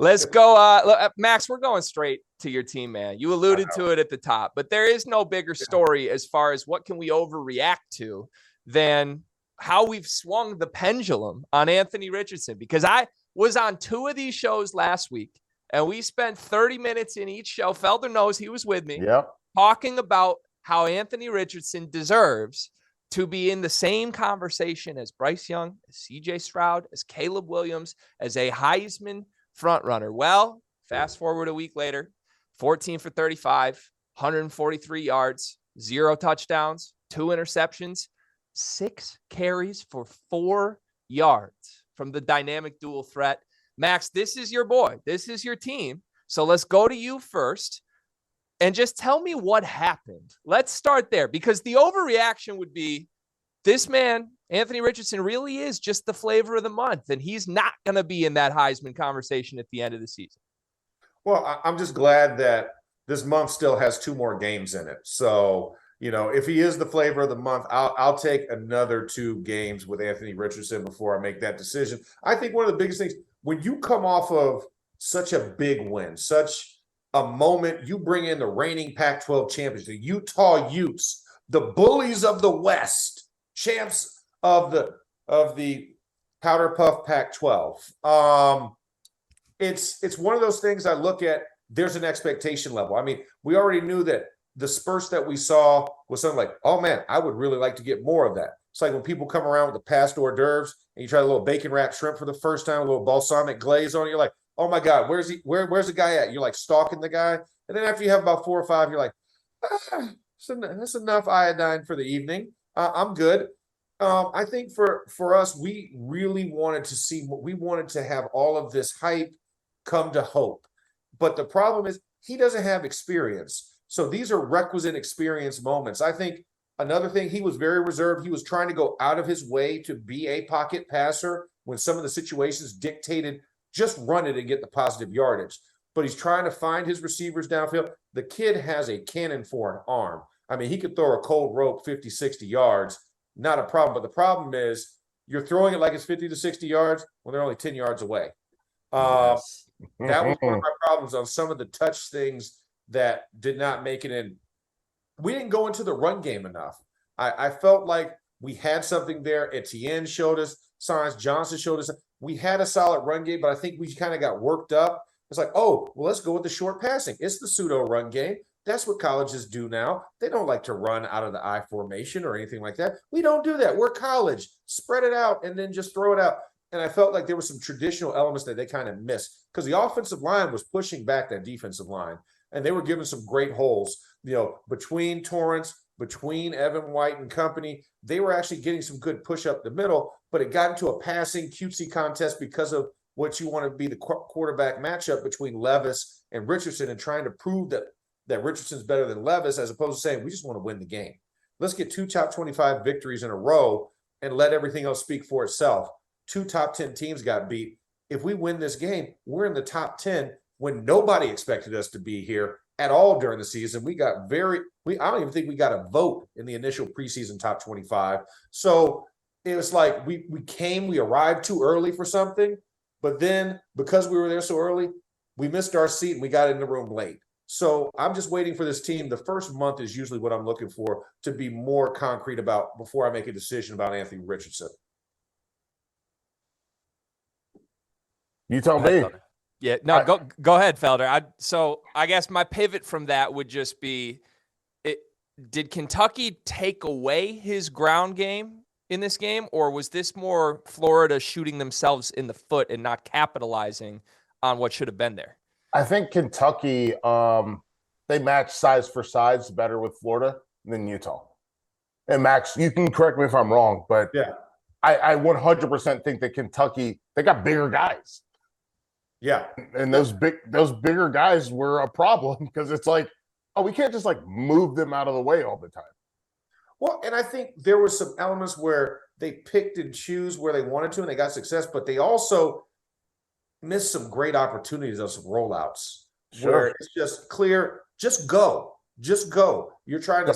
Let's go. Max, we're going straight to your team, man. You alluded to it at the top, but there is no bigger story as far as what can we overreact to than how we've swung the pendulum on Anthony Richardson. Because I was on 2 of these shows last week, and we spent 30 minutes in each show. Felder knows he was with me. Yep. Talking about how Anthony Richardson deserves to be in the same conversation as Bryce Young, as CJ Stroud, as Caleb Williams, as a Heisman frontrunner. Well, fast forward a week later, 14 for 35, 143 yards, 0 touchdowns, 2 interceptions, 6 carries for 4 yards from the dynamic dual threat. Max, this is your boy. This is your team. So let's go to you first and just tell me what happened. Let's start there, because the overreaction would be this man, Anthony Richardson, really is just the flavor of the month, and he's not going to be in that Heisman conversation at the end of the season. Well, I'm just glad that this month still has 2 more games in it. So, if he is the flavor of the month, I'll take another 2 games with Anthony Richardson before I make that decision. I think one of the biggest things, when you come off of such a big win, such a moment, you bring in the reigning Pac-12 champions, the Utah Utes, the bullies of the West, champs of the Powder Puff Pac-12. It's one of those things I look at. There's an expectation level. I mean, we already knew that the spurts that we saw was something like, oh man, I would really like to get more of that. It's like when people come around with the past hors d'oeuvres and you try a little bacon wrapped shrimp for the first time, a little balsamic glaze on it. You're like, oh my God, where's he? Where's the guy at? You're like stalking the guy. And then after you have about 4 or 5, you're like, that's enough iodine for the evening. I'm good. I think for us, we really wanted to have all of this hype come to hope. But the problem is he doesn't have experience. So these are requisite experience moments. I think another thing, he was very reserved. He was trying to go out of his way to be a pocket passer when some of the situations dictated just run it and get the positive yardage. But he's trying to find his receivers downfield. The kid has a cannon for an arm. I mean, he could throw a cold rope 50, 60 yards. Not a problem. But the problem is you're throwing it like it's 50 to 60 yards when they're only 10 yards away. Yes. That was one of my problems on some of the touch things that did not make it in. We didn't go into the run game enough. I felt like we had something there. Etienne showed us signs. Johnson showed us. We had a solid run game, but I think we kind of got worked up. It's like, oh, well, let's go with the short passing. It's the pseudo run game. That's what colleges do now. They don't like to run out of the I formation or anything like that. We don't do that. We're college. Spread it out and then just throw it out. And I felt like there were some traditional elements that they kind of missed because the offensive line was pushing back that defensive line. And they were giving some great holes, between Torrance, between Evan White and company. They were actually getting some good push up the middle, but it got into a passing cutesy contest because of what you want to be the quarterback matchup between Levis and Richardson and trying to prove that Richardson's better than Levis, as opposed to saying, we just want to win the game. Let's get 2 top 25 victories in a row and let everything else speak for itself. 2 top 10 teams got beat. If we win this game, we're in the top 10 when nobody expected us to be here at all during the season. I don't even think we got a vote in the initial preseason top 25. So it was like we arrived too early for something, but then because we were there so early, we missed our seat and we got in the room late. So I'm just waiting for this team. The first month is usually what I'm looking for to be more concrete about before I make a decision about Anthony Richardson. You tell me. Yeah, no, go ahead, Felder. So I guess my pivot from that would just be, did Kentucky take away his ground game in this game, or was this more Florida shooting themselves in the foot and not capitalizing on what should have been there? I think Kentucky, they match size for size better with Florida than Utah. And Max, you can correct me if I'm wrong, but yeah, I 100% think that Kentucky, they got bigger guys. Yeah. And those bigger guys were a problem because it's like, oh, we can't just like move them out of the way all the time. Well, and I think there were some elements where they picked and choose where they wanted to and they got success, but they also missed some great opportunities of some rollouts where it's just clear, just go. Just go. You're trying to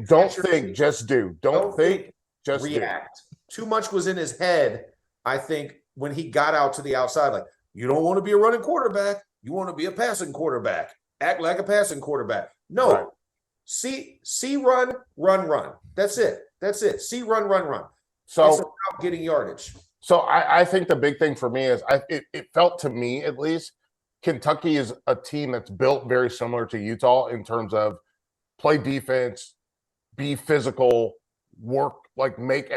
don't think, just do. Don't think, just react. Do. Too much was in his head, I think, when he got out to the outside, like, You don't want to be a running quarterback. You want to be a passing quarterback. Act like a passing quarterback. No. Right. See, run, run, run. That's it. That's it. See, run, run, run. So it's about getting yardage. So I think the big thing for me is it felt to me at least Kentucky is a team that's built very similar to Utah in terms of play defense, be physical, work, like make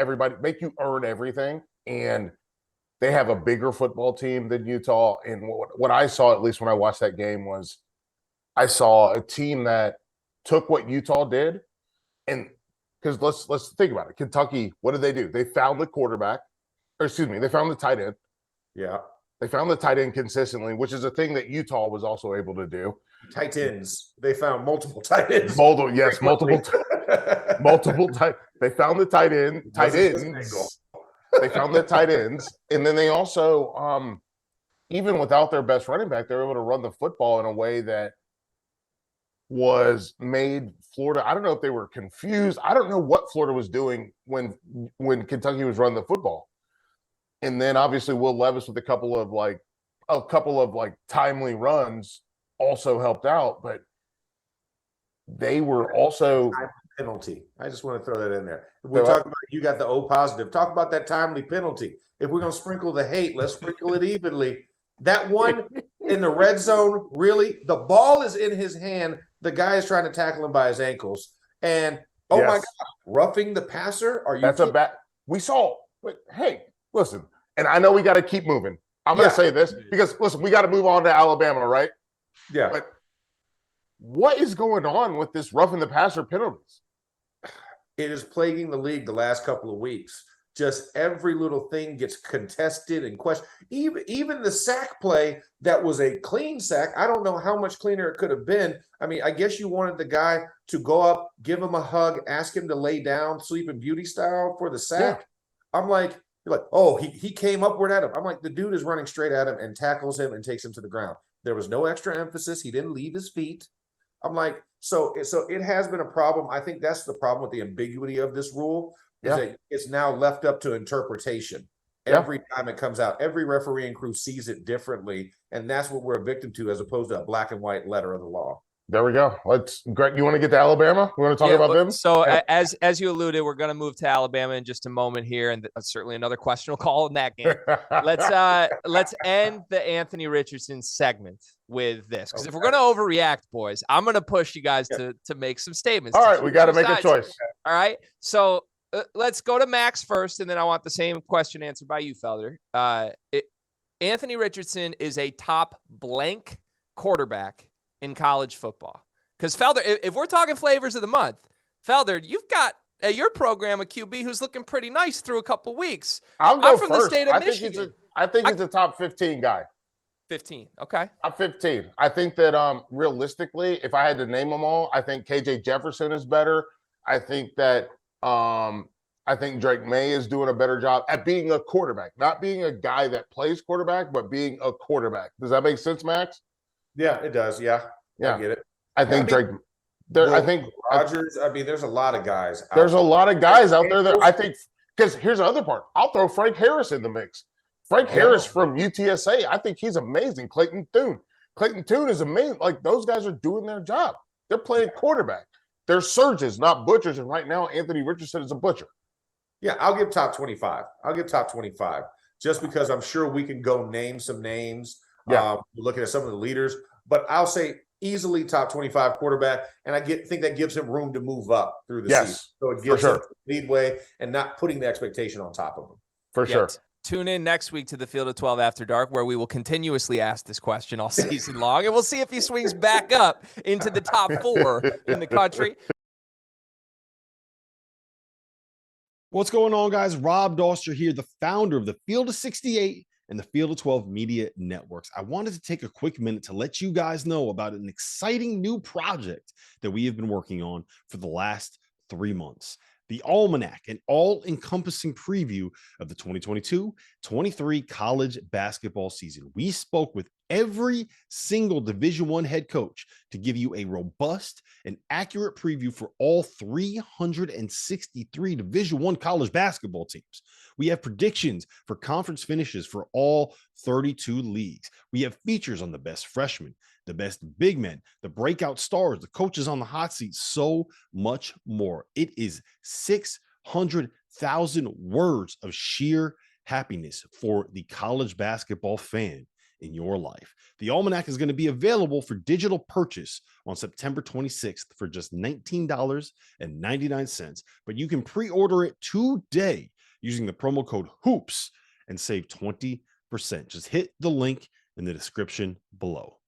you earn everything. And they have a bigger football team than Utah. And what I saw, at least when I watched that game, was I saw a team that took what Utah did. And because let's think about it. Kentucky, what did they do? They found the quarterback. Or excuse me, they found the tight end. Yeah. They found the tight end consistently, which is a thing that Utah was also able to do. Tight ends. They found multiple tight ends. They found the tight ends. They found the tight ends. And then they also, even without their best running back, they were able to run the football in a way that was made Florida. I don't know if they were confused. I don't know what Florida was doing when Kentucky was running the football. And then obviously Will Levis with a couple of timely runs also helped out, but they were also penalty. I just want to throw that in there. We're talking about you got the O positive. Talk about that timely penalty. If we're gonna sprinkle the hate, let's sprinkle it evenly. That one in the red zone, really, the ball is in his hand. The guy is trying to tackle him by his ankles, and my God, roughing the passer. Are you? That's a bad. We saw. But hey, listen, and I know we got to keep moving. I'm going to say this because listen, we got to move on to Alabama, right? Yeah. But what is going on with this roughing the passer penalties? It is plaguing the league the last couple of weeks. Just every little thing gets contested and questioned. Even the sack play that was a clean sack, I don't know how much cleaner it could have been. I mean, I guess you wanted the guy to go up, give him a hug, ask him to lay down, Sleeping Beauty style for the sack. Yeah. I'm like, you're like, oh, he came upward at him. I'm like, the dude is running straight at him and tackles him and takes him to the ground. There was no extra emphasis. He didn't leave his feet. I'm like, so it has been a problem. I think that's the problem with the ambiguity of this rule. Is that it's now left up to interpretation. Every time it comes out, every referee and crew sees it differently, and that's what we're a victim to, as opposed to a black and white letter of the law. There we go. Greg, you want to get to Alabama? We want to talk about them? So as you alluded, we're going to move to Alabama in just a moment here, and certainly another question will call in that game. Let's end the Anthony Richardson segment with this, because if we're going to overreact, boys, I'm going to push you guys to make some statements. All right, we got to make a choice. All right, so let's go to Max first, and then I want the same question answered by you, Felder. Anthony Richardson is a top blank quarterback in college football. Because Felder, if we're talking flavors of the month, Felder, you've got at your program a QB who's looking pretty nice through a couple weeks. I'm from the state of Michigan. I think he's a top 15 guy. 15, okay. Top 15. I think that realistically, if I had to name them all, I think KJ Jefferson is better. I think that I think Drake May is doing a better job at being a quarterback, not being a guy that plays quarterback, but being a quarterback. Does that make sense, Max? Yeah, it does. Yeah. I get it. I think Drake. I think Rodgers. I mean, there's a lot of guys. There's a lot of guys out there that I think. Because here's the other part. I'll throw Frank Harris in the mix. Frank Harris from UTSA. I think he's amazing. Clayton Thune is amazing. Like, those guys are doing their job. They're playing quarterback. They're surgeons, not butchers. And right now, Anthony Richardson is a butcher. Yeah, I'll give top 25. Just because I'm sure we can go name some names. Looking at some of the leaders, but I'll say easily top 25 quarterback, and I think that gives him room to move up through the season. So it gives him leadway and not putting the expectation on top of him. For sure. Tune in next week to the Field of 12 After Dark, where we will continuously ask this question all season long, and we'll see if he swings back up into the top 4 in the country. What's going on, guys? Rob Doster here, the founder of the Field of 68 and the Field of 12 Media Networks. I wanted to take a quick minute to let you guys know about an exciting new project that we have been working on for the last 3 months. The Almanac, an all-encompassing preview of the 2022-23 college basketball season. We spoke with every single Division I head coach to give you a robust and accurate preview for all 363 Division I college basketball teams. We have predictions for conference finishes for all 32 leagues. We have features on the best freshmen, the best big men, the breakout stars, the coaches on the hot seat, so much more. It is 600,000 words of sheer happiness for the college basketball fan in your life. The Almanac is going to be available for digital purchase on September 26th for just $19.99, but you can pre-order it today using the promo code HOOPS and save 20%. Just hit the link in the description below.